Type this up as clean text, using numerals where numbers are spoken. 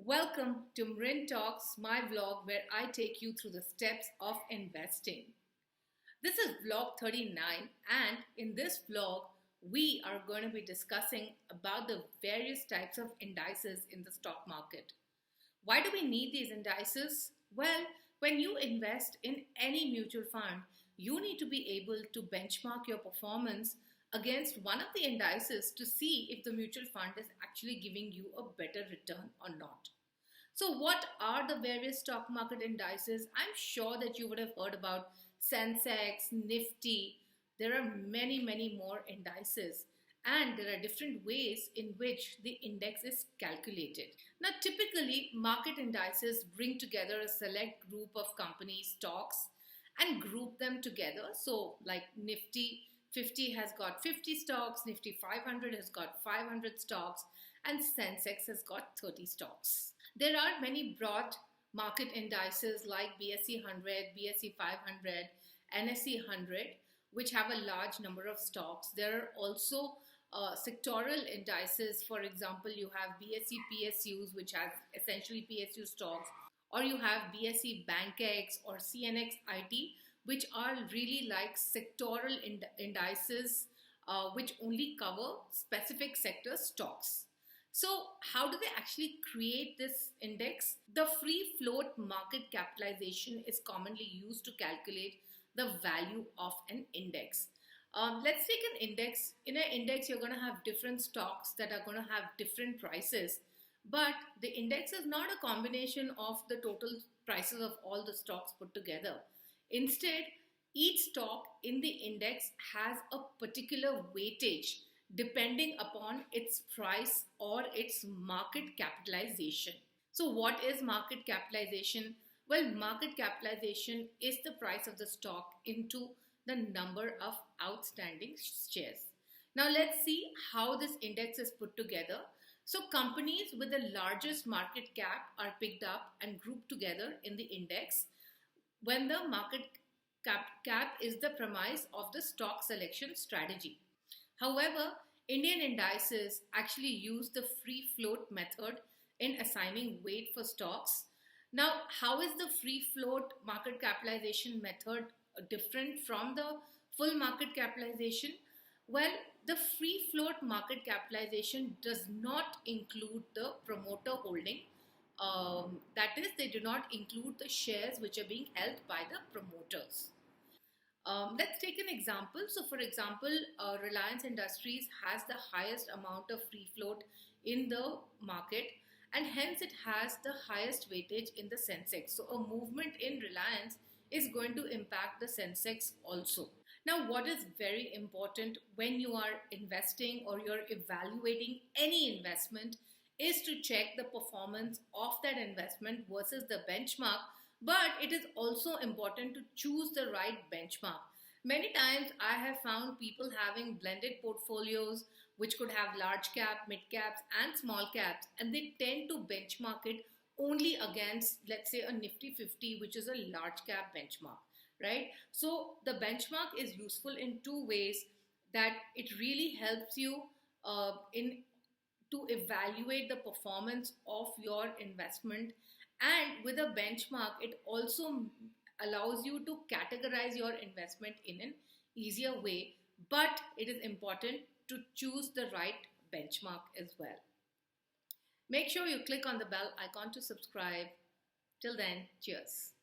Welcome to Marin Talks, my vlog where I take you through the steps of investing. This is vlog 39, and in this vlog, we are going to be discussing about the various types of indices in the stock market. Why do we need these indices? Well, when you invest in any mutual fund, you need to be able to benchmark your performance against one of the indices to see if the mutual fund is actually giving you a better return or not. So what are the various stock market indices? I'm sure that you would have heard about Sensex, Nifty. There are many more indices, and there are different ways in which the index is calculated. Now, typically, market indices bring together a select group of company stocks and group them together. So like Nifty 50 has got 50 stocks, Nifty 500 has got 500 stocks, and Sensex has got 30 stocks. There are many broad market indices like BSE 100, BSE 500, NSE 100, which have a large number of stocks. There are also sectoral indices. For example, you have BSE PSUs, which has essentially PSU stocks, or you have BSE BankX or CNX IT, which are really like sectoral indices which only cover specific sector stocks. So how do they actually create this index? The free float market capitalization is commonly used to calculate the value of an index. Let's take an index. In an index, you're going to have different stocks that are going to have different prices. But the index is not a combination of the total prices of all the stocks put together. Instead, each stock in the index has a particular weightage depending upon its price or its market capitalization. So what is market capitalization? Well, market capitalization is the price of the stock into the number of outstanding shares. Now let's see how this index is put together. So companies with the largest market cap are picked up and grouped together in the index when the market cap is the premise of the stock selection strategy. However, Indian indices actually use the free float method in assigning weight for stocks. Now, how is the free float market capitalization method different from the full market capitalization? Well, the free float market capitalization does not include the promoter holding. That is, they do not include the shares which are being held by the promoters. Let's take an example. So for example, Reliance Industries has the highest amount of free float in the market, and hence it has the highest weightage in the Sensex. So a movement in Reliance is going to impact the Sensex also. Now, what is very important when you are investing or you're evaluating any investment is to check the performance of that investment versus the benchmark. But it is also important to choose the right benchmark. Many times I have found people having blended portfolios which could have large cap, mid caps and small caps, and they tend to benchmark it only against, let's say, a Nifty 50, which is a large cap benchmark, right? So the benchmark is useful in two ways, that it really helps you to evaluate the performance of your investment. And with a benchmark, it also allows you to categorize your investment in an easier way. But it is important to choose the right benchmark as well. Make sure you click on the bell icon to subscribe. Till then, cheers.